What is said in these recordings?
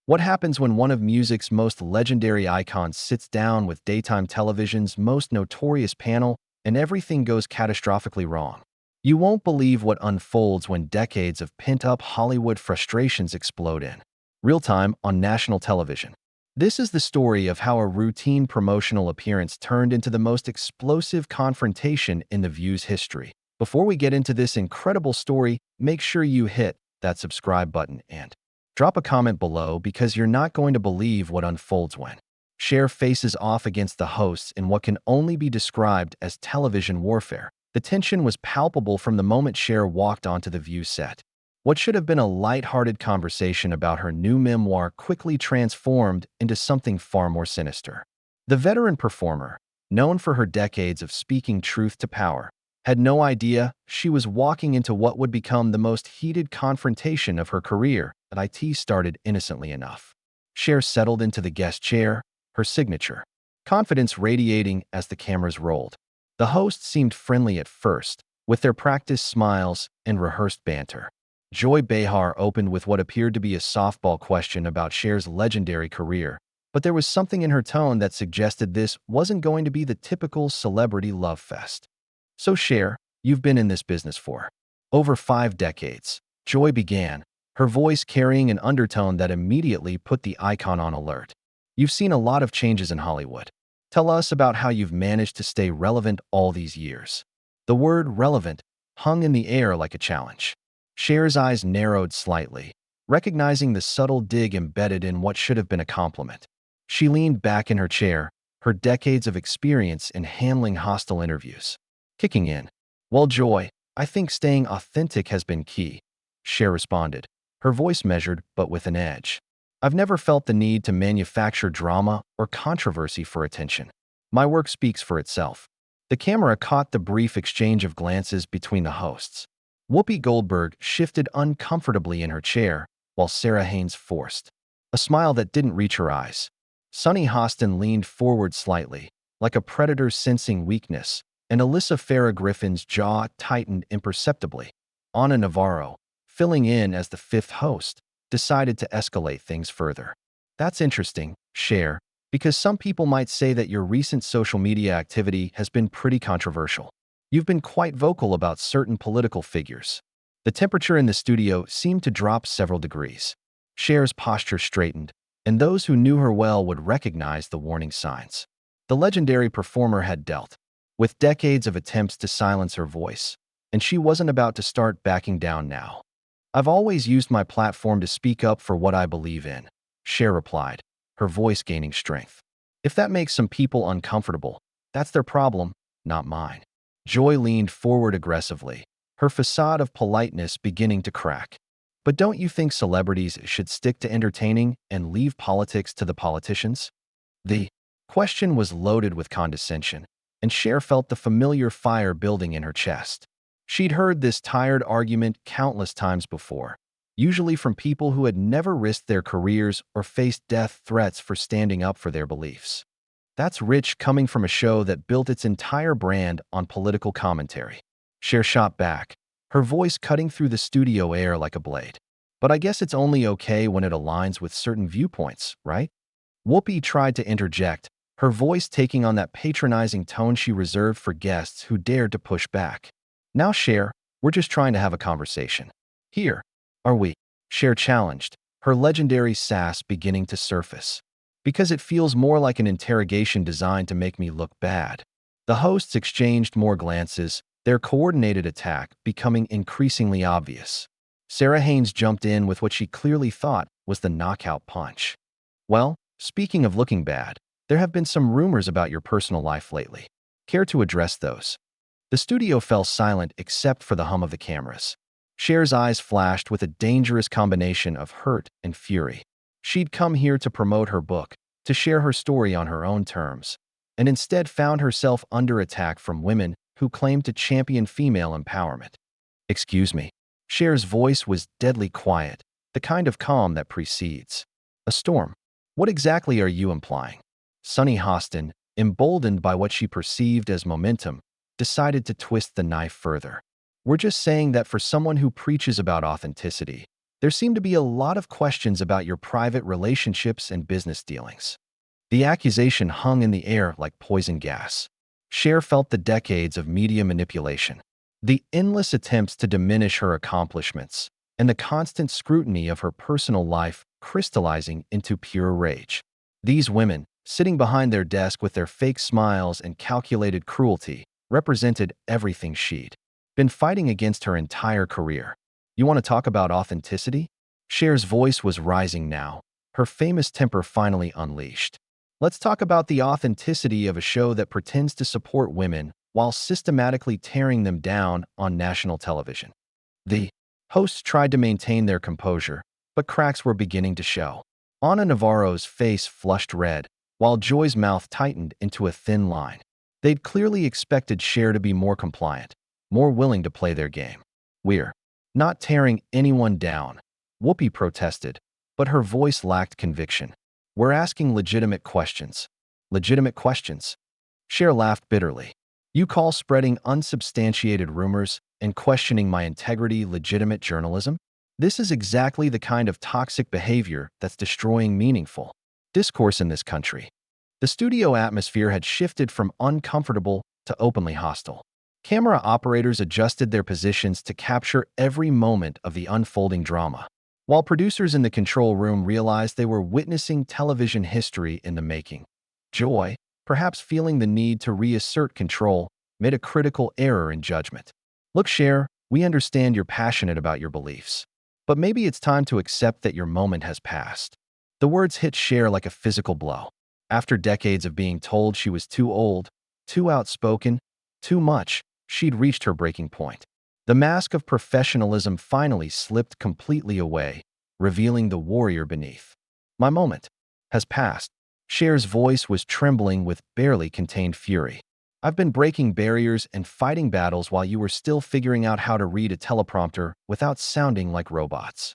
What happens when one of music's most legendary icons sits down with daytime television's most notorious panel and everything goes catastrophically wrong? You won't believe what unfolds when decades of pent-up Hollywood frustrations explode in real time on national television. This is the story of how a routine promotional appearance turned into the most explosive confrontation in the View's history. Before we get into this incredible story, make sure you hit that subscribe button and drop a comment below because you're not going to believe what unfolds when Cher faces off against the hosts in what can only be described as television warfare. The tension was palpable from the moment Cher walked onto the View set. What should have been a light-hearted conversation about her new memoir quickly transformed into something far more sinister. The veteran performer, known for her decades of speaking truth to power, had no idea she was walking into what would become the most heated confrontation of her career. It started innocently enough. Cher settled into the guest chair, her signature confidence radiating as the cameras rolled. The hosts seemed friendly at first, with their practiced smiles and rehearsed banter. Joy Behar opened with what appeared to be a softball question about Cher's legendary career, but there was something in her tone that suggested this wasn't going to be the typical celebrity love fest. "So Cher, you've been in this business for over 5 decades. Joy began, her voice carrying an undertone that immediately put the icon on alert. "You've seen a lot of changes in Hollywood. Tell us about how you've managed to stay relevant all these years." The word relevant hung in the air like a challenge. Cher's eyes narrowed slightly, recognizing the subtle dig embedded in what should have been a compliment. She leaned back in her chair, her decades of experience in handling hostile interviews kicking in. "Well, Joy, I think staying authentic has been key," Cher responded, her voice measured but with an edge. "I've never felt the need to manufacture drama or controversy for attention. My work speaks for itself." The camera caught the brief exchange of glances between the hosts. Whoopi Goldberg shifted uncomfortably in her chair, while Sarah Haynes forced a smile that didn't reach her eyes. Sunny Hostin leaned forward slightly, like a predator sensing weakness, and Alyssa Farah Griffin's jaw tightened imperceptibly. Ana Navarro, filling in as the fifth host, decided to escalate things further. "That's interesting, Cher, because some people might say that your recent social media activity has been pretty controversial. You've been quite vocal about certain political figures." The temperature in the studio seemed to drop several degrees. Cher's posture straightened, and those who knew her well would recognize the warning signs. The legendary performer had dealt with decades of attempts to silence her voice, and she wasn't about to start backing down now. "I've always used my platform to speak up for what I believe in," Cher replied, her voice gaining strength. "If that makes some people uncomfortable, that's their problem, not mine." Joy leaned forward aggressively, her facade of politeness beginning to crack. "But don't you think celebrities should stick to entertaining and leave politics to the politicians?" The question was loaded with condescension, and Cher felt the familiar fire building in her chest. She'd heard this tired argument countless times before, usually from people who had never risked their careers or faced death threats for standing up for their beliefs. That's rich coming from a show that built its entire brand on political commentary. Cher shot back, her voice cutting through the studio air like a blade. "But I guess it's only okay when it aligns with certain viewpoints, right?" Whoopi tried to interject, her voice taking on that patronizing tone she reserved for guests who dared to push back. "Now, Cher, we're just trying to have a conversation here, are we?" Cher challenged, her legendary sass beginning to surface. "Because it feels more like an interrogation designed to make me look bad." The hosts exchanged more glances, their coordinated attack becoming increasingly obvious. Sarah Haynes jumped in with what she clearly thought was the knockout punch. "Well, speaking of looking bad, there have been some rumors about your personal life lately. Care to address those?" The studio fell silent except for the hum of the cameras. Cher's eyes flashed with a dangerous combination of hurt and fury. She'd come here to promote her book, to share her story on her own terms, and instead found herself under attack from women who claimed to champion female empowerment. "Excuse me." Cher's voice was deadly quiet, the kind of calm that precedes a storm. "What exactly are you implying?" Sunny Hostin, emboldened by what she perceived as momentum, decided to twist the knife further. "We're just saying that for someone who preaches about authenticity, There seem to be a lot of questions about your private relationships and business dealings. The accusation hung in the air like poison gas. Cher felt the decades of media manipulation, the endless attempts to diminish her accomplishments, and the constant scrutiny of her personal life crystallizing into pure rage. These women, sitting behind their desk with their fake smiles and calculated cruelty, represented everything she'd been fighting against her entire career. You want to talk about authenticity? Cher's voice was rising now, her famous temper finally unleashed. Let's talk about the authenticity of a show that pretends to support women while systematically tearing them down on national television. The hosts tried to maintain their composure, but cracks were beginning to show. Ana Navarro's face flushed red, while Joy's mouth tightened into a thin line. They'd clearly expected Cher to be more compliant, more willing to play their game. "We're not tearing anyone down," Whoopi protested, but her voice lacked conviction. "We're asking legitimate questions." "Legitimate questions?" Cher laughed bitterly. "You call spreading unsubstantiated rumors and questioning my integrity legitimate journalism? This is exactly the kind of toxic behavior that's destroying meaningful discourse in this country." The studio atmosphere had shifted from uncomfortable to openly hostile. Camera operators adjusted their positions to capture every moment of the unfolding drama, while producers in the control room realized they were witnessing television history in the making. Joy, perhaps feeling the need to reassert control, made a critical error in judgment. "Look, Cher, we understand you're passionate about your beliefs, but maybe it's time to accept that your moment has passed." The words hit Cher like a physical blow. After decades of being told she was too old, too outspoken, too much, she'd reached her breaking point. The mask of professionalism finally slipped completely away, revealing the warrior beneath. "My moment has passed." Cher's voice was trembling with barely contained fury. "I've been breaking barriers and fighting battles while you were still figuring out how to read a teleprompter without sounding like robots."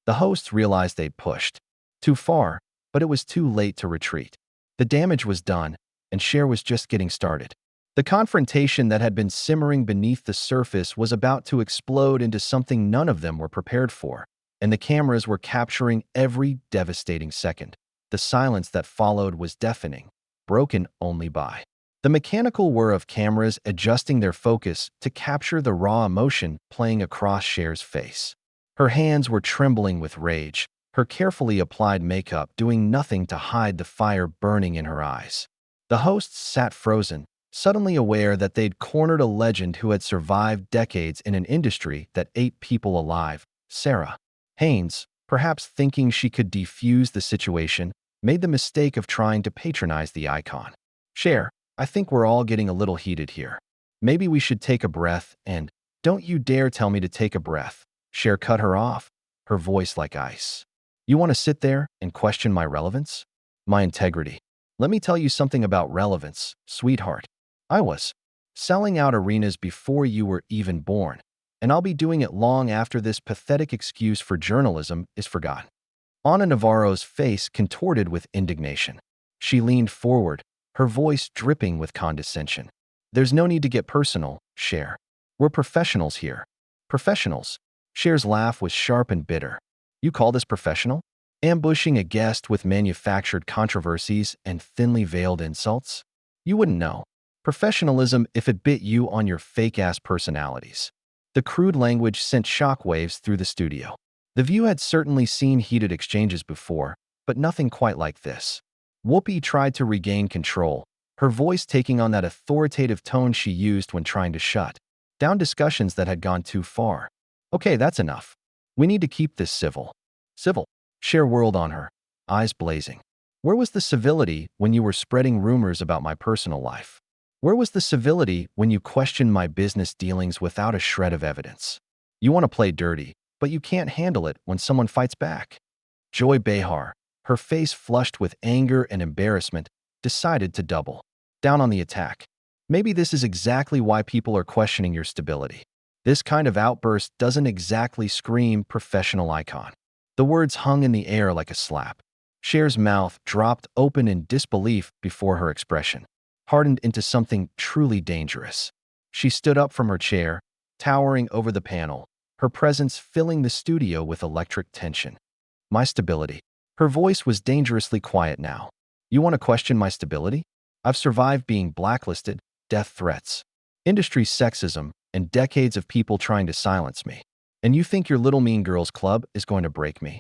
The hosts realized they'd pushed too far, but it was too late to retreat. The damage was done, and Cher was just getting started. The confrontation that had been simmering beneath the surface was about to explode into something none of them were prepared for, and the cameras were capturing every devastating second. The silence that followed was deafening, broken only by the mechanical whir of cameras adjusting their focus to capture the raw emotion playing across Cher's face. Her hands were trembling with rage, her carefully applied makeup doing nothing to hide the fire burning in her eyes. The hosts sat frozen, suddenly aware that they'd cornered a legend who had survived decades in an industry that ate people alive. Sarah Haynes, perhaps thinking she could defuse the situation, made the mistake of trying to patronize the icon. "Cher, I think we're all getting a little heated here. Maybe we should take a breath and—" "Don't you dare tell me to take a breath." Cher cut her off, her voice like ice. "You want to sit there and question my relevance? My integrity? Let me tell you something about relevance, sweetheart. I was selling out arenas before you were even born, and I'll be doing it long after this pathetic excuse for journalism is forgotten." Ana Navarro's face contorted with indignation. She leaned forward, her voice dripping with condescension. "There's no need to get personal, Cher. We're professionals here." "Professionals?" Cher's laugh was sharp and bitter. "You call this professional? Ambushing a guest with manufactured controversies and thinly veiled insults? You wouldn't know professionalism if it bit you on your fake-ass personalities." The crude language sent shockwaves through the studio. The View had certainly seen heated exchanges before, but nothing quite like this. Whoopi tried to regain control, her voice taking on that authoritative tone she used when trying to shut down discussions that had gone too far. "Okay, that's enough. We need to keep this civil." "Civil?" Cher whirled on her, eyes blazing. "Where was the civility when you were spreading rumors about my personal life? Where was the civility when you questioned my business dealings without a shred of evidence? You want to play dirty, but you can't handle it when someone fights back." Joy Behar, her face flushed with anger and embarrassment, decided to double down on the attack. "Maybe this is exactly why people are questioning your stability. This kind of outburst doesn't exactly scream professional icon." The words hung in the air like a slap. Cher's mouth dropped open in disbelief before her expression hardened into something truly dangerous. She stood up from her chair, towering over the panel, her presence filling the studio with electric tension. My stability. Her voice was dangerously quiet now. You want to question my stability? I've survived being blacklisted, death threats, industry sexism, and decades of people trying to silence me. And you think your little mean girls club is going to break me?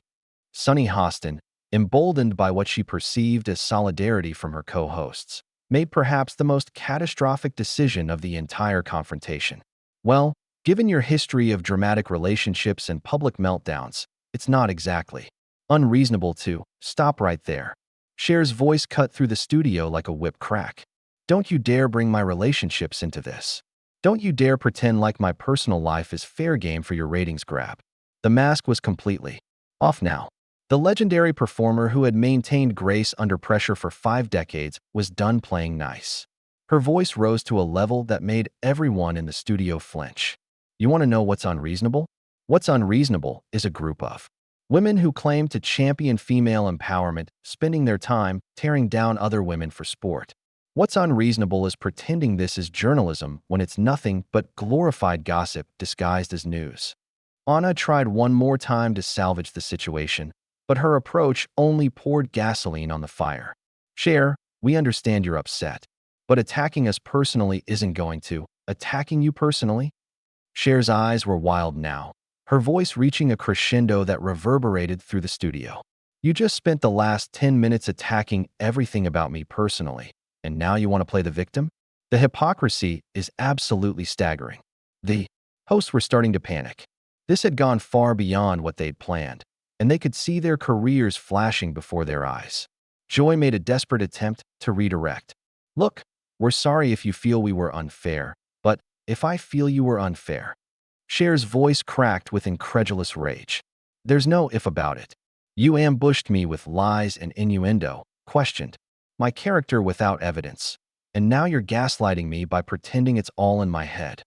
Sunny Hostin, emboldened by what she perceived as solidarity from her co-hosts, made perhaps the most catastrophic decision of the entire confrontation. Well, given your history of dramatic relationships and public meltdowns, it's not exactly unreasonable to stop right there. Cher's voice cut through the studio like a whip crack. Don't you dare bring my relationships into this. Don't you dare pretend like my personal life is fair game for your ratings grab. The mask was completely off now. The legendary performer who had maintained grace under pressure for 5 decades was done playing nice. Her voice rose to a level that made everyone in the studio flinch. You want to know what's unreasonable? What's unreasonable is a group of women who claim to champion female empowerment, spending their time tearing down other women for sport. What's unreasonable is pretending this is journalism when it's nothing but glorified gossip disguised as news. Anna tried one more time to salvage the situation, but her approach only poured gasoline on the fire. Cher, we understand you're upset, but attacking us personally isn't going to. Attacking you personally? Cher's eyes were wild now, her voice reaching a crescendo that reverberated through the studio. You just spent the last 10 minutes attacking everything about me personally, and now you want to play the victim? The hypocrisy is absolutely staggering. The hosts were starting to panic. This had gone far beyond what they'd planned, and they could see their careers flashing before their eyes. Joy made a desperate attempt to redirect. Look, we're sorry if you feel we were unfair, but if I feel you were unfair. Cher's voice cracked with incredulous rage. There's no if about it. You ambushed me with lies and innuendo, questioned my character without evidence, and now you're gaslighting me by pretending it's all in my head.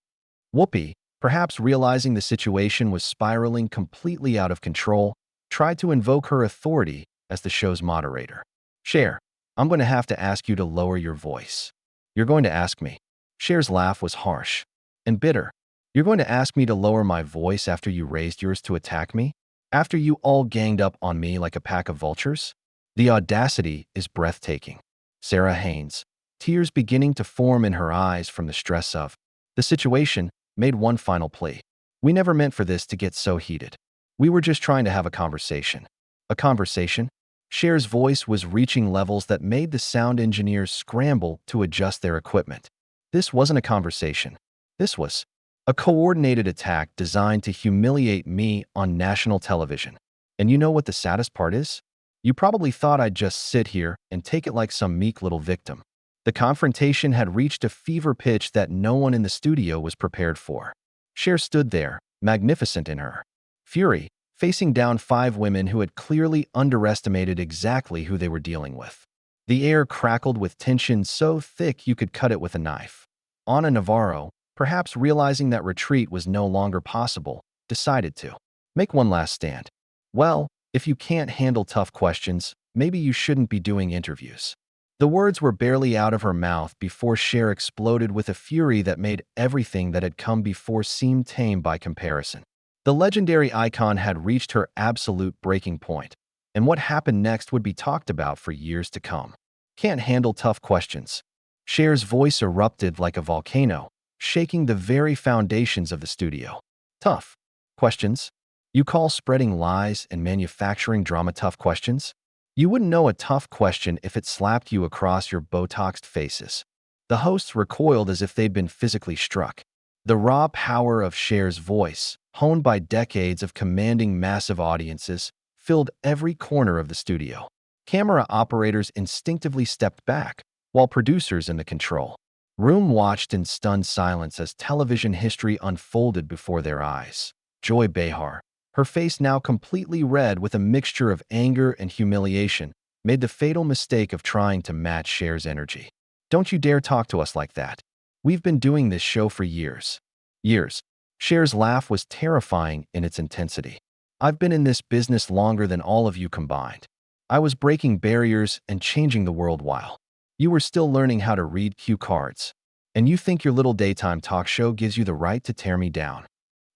Whoopi, perhaps realizing the situation was spiraling completely out of control, tried to invoke her authority as the show's moderator. Cher, I'm going to have to ask you to lower your voice. You're going to ask me. Cher's laugh was harsh and bitter. You're going to ask me to lower my voice after you raised yours to attack me? After you all ganged up on me like a pack of vultures? The audacity is breathtaking. Sarah Haynes, tears beginning to form in her eyes from the stress of the situation, made one final plea. We never meant for this to get so heated. We were just trying to have a conversation. A conversation? Cher's voice was reaching levels that made the sound engineers scramble to adjust their equipment. This wasn't a conversation. This was a coordinated attack designed to humiliate me on national television. And you know what the saddest part is? You probably thought I'd just sit here and take it like some meek little victim. The confrontation had reached a fever pitch that no one in the studio was prepared for. Cher stood there, magnificent in her fury, facing down 5 women who had clearly underestimated exactly who they were dealing with. The air crackled with tension so thick you could cut it with a knife. Ana Navarro, perhaps realizing that retreat was no longer possible, decided to make one last stand. Well, if you can't handle tough questions, maybe you shouldn't be doing interviews. The words were barely out of her mouth before Cher exploded with a fury that made everything that had come before seem tame by comparison. The legendary icon had reached her absolute breaking point, and what happened next would be talked about for years to come. Can't handle tough questions. Cher's voice erupted like a volcano, shaking the very foundations of the studio. Tough questions? You call spreading lies and manufacturing drama tough questions? You wouldn't know a tough question if it slapped you across your Botoxed faces. The hosts recoiled as if they'd been physically struck. The raw power of Cher's voice, honed by decades of commanding massive audiences, filled every corner of the studio. Camera operators instinctively stepped back, while producers in the control room watched in stunned silence as television history unfolded before their eyes. Joy Behar, her face now completely red with a mixture of anger and humiliation, made the fatal mistake of trying to match Cher's energy. Don't you dare talk to us like that. We've been doing this show for years. Years. Cher's laugh was terrifying in its intensity. I've been in this business longer than all of you combined. I was breaking barriers and changing the world while you were still learning how to read cue cards. And you think your little daytime talk show gives you the right to tear me down?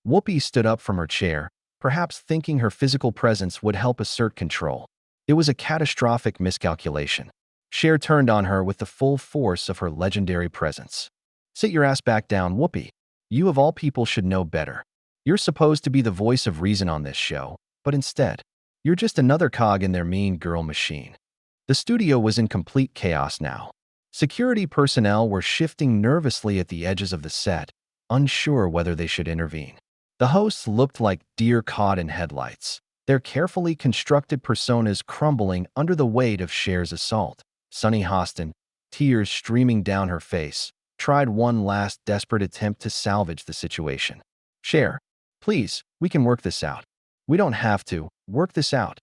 Whoopi stood up from her chair, perhaps thinking her physical presence would help assert control. It was a catastrophic miscalculation. Cher turned on her with the full force of her legendary presence. Sit your ass back down, Whoopi. You of all people should know better. You're supposed to be the voice of reason on this show, but instead, you're just another cog in their mean girl machine. The studio was in complete chaos now. Security personnel were shifting nervously at the edges of the set, unsure whether they should intervene. The hosts looked like deer caught in headlights, their carefully constructed personas crumbling under the weight of Cher's assault. Sunny Hostin, tears streaming down her face, tried one last desperate attempt to salvage the situation. Cher, please, we can work this out. We don't have to. Work this out.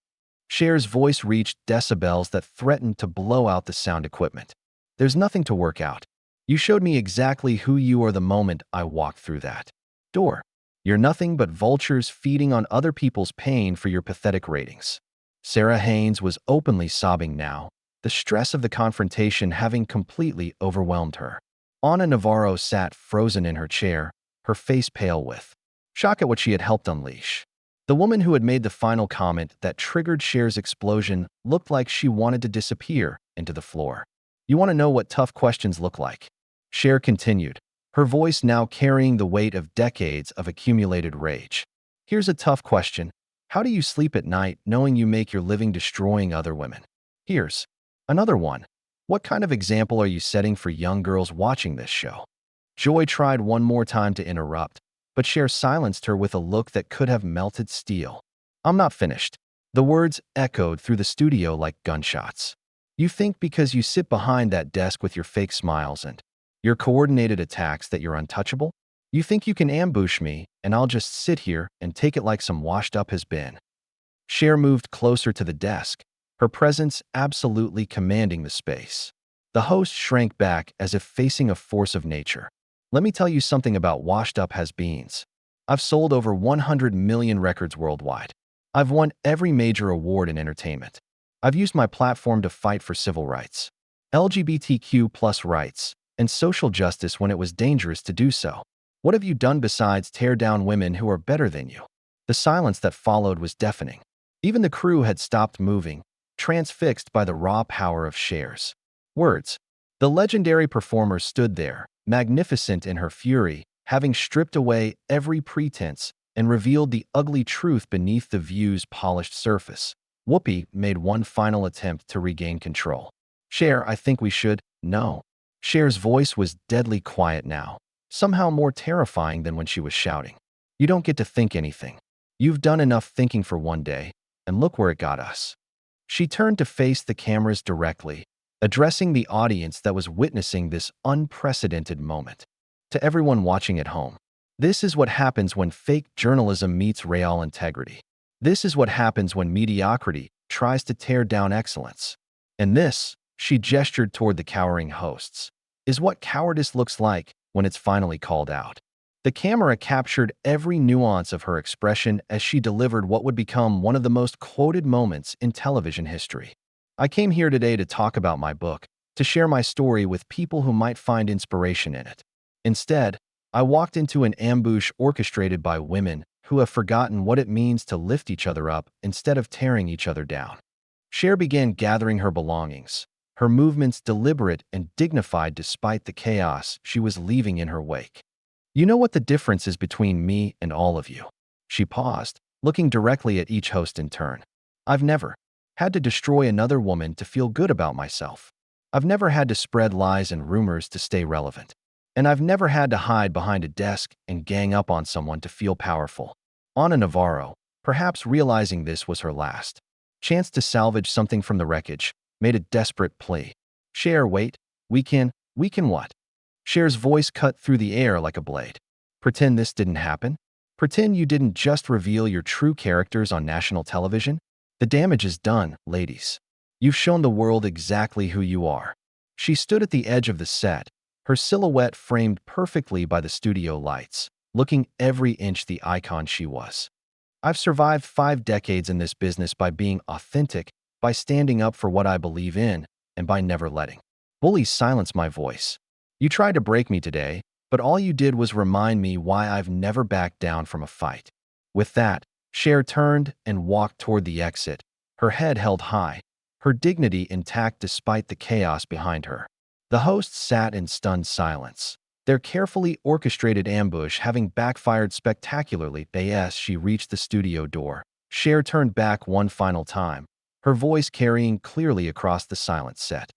Cher's voice reached decibels that threatened to blow out the sound equipment. There's nothing to work out. You showed me exactly who you are the moment I walked through that door. You're nothing but vultures feeding on other people's pain for your pathetic ratings. Sarah Haynes was openly sobbing now, the stress of the confrontation having completely overwhelmed her. Ana Navarro sat frozen in her chair, her face pale with shock at what she had helped unleash. The woman who had made the final comment that triggered Cher's explosion looked like she wanted to disappear into the floor. You want to know what tough questions look like? Cher continued, her voice now carrying the weight of decades of accumulated rage. Here's a tough question. How do you sleep at night knowing you make your living destroying other women? Here's another one. What kind of example are you setting for young girls watching this show? Joy tried one more time to interrupt, but Cher silenced her with a look that could have melted steel. I'm not finished. The words echoed through the studio like gunshots. You think because you sit behind that desk with your fake smiles and your coordinated attacks that you're untouchable? You think you can ambush me and I'll just sit here and take it like some washed up has been? Cher moved closer to the desk, her presence absolutely commanding the space. The host shrank back as if facing a force of nature. Let me tell you something about washed up has-beens. I've sold over 100 million records worldwide. I've won every major award in entertainment. I've used my platform to fight for civil rights, LGBTQ+ rights, and social justice when it was dangerous to do so. What have you done besides tear down women who are better than you? The silence that followed was deafening. Even the crew had stopped moving, transfixed by the raw power of Cher's words. The legendary performer stood there, magnificent in her fury, having stripped away every pretense and revealed the ugly truth beneath the view's polished surface. Whoopi made one final attempt to regain control. Cher, I think we should. No. Cher's voice was deadly quiet now, somehow more terrifying than when she was shouting. You don't get to think anything. You've done enough thinking for one day, and look where it got us. She turned to face the cameras directly, addressing the audience that was witnessing this unprecedented moment. To everyone watching at home, this is what happens when fake journalism meets real integrity. This is what happens when mediocrity tries to tear down excellence. And this, she gestured toward the cowering hosts, is what cowardice looks like when it's finally called out. The camera captured every nuance of her expression as she delivered what would become one of the most quoted moments in television history. I came here today to talk about my book, to share my story with people who might find inspiration in it. Instead, I walked into an ambush orchestrated by women who have forgotten what it means to lift each other up instead of tearing each other down. Cher began gathering her belongings, her movements deliberate and dignified despite the chaos she was leaving in her wake. You know what the difference is between me and all of you? She paused, looking directly at each host in turn. I've never had to destroy another woman to feel good about myself. I've never had to spread lies and rumors to stay relevant. And I've never had to hide behind a desk and gang up on someone to feel powerful. Ana Navarro, perhaps realizing this was her last chance to salvage something from the wreckage, made a desperate plea. Cher, wait, we can what? Cher's voice cut through the air like a blade. Pretend this didn't happen? Pretend you didn't just reveal your true characters on national television? The damage is done, ladies. You've shown the world exactly who you are. She stood at the edge of the set, her silhouette framed perfectly by the studio lights, looking every inch the icon she was. I've survived 5 decades in this business by being authentic, by standing up for what I believe in, and by never letting bullies silence my voice. You tried to break me today, but all you did was remind me why I've never backed down from a fight." With that, Cher turned and walked toward the exit, her head held high, her dignity intact despite the chaos behind her. The hosts sat in stunned silence, their carefully orchestrated ambush having backfired spectacularly as she reached the studio door. Cher turned back one final time, her voice carrying clearly across the silent set.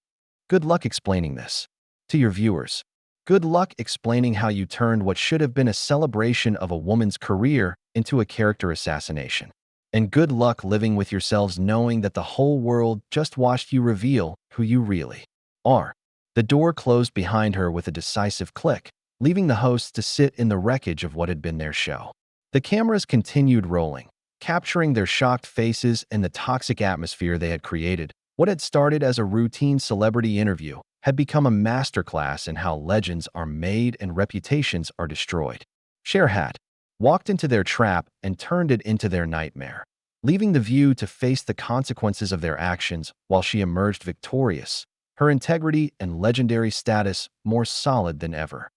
"Good luck explaining this to your viewers. Good luck explaining how you turned what should have been a celebration of a woman's career into a character assassination. And good luck living with yourselves knowing that the whole world just watched you reveal who you really are." The door closed behind her with a decisive click, leaving the hosts to sit in the wreckage of what had been their show. The cameras continued rolling, capturing their shocked faces and the toxic atmosphere they had created. What had started as a routine celebrity interview had become a masterclass in how legends are made and reputations are destroyed. Cher had walked into their trap and turned it into their nightmare, leaving the view to face the consequences of their actions while she emerged victorious, her integrity and legendary status more solid than ever.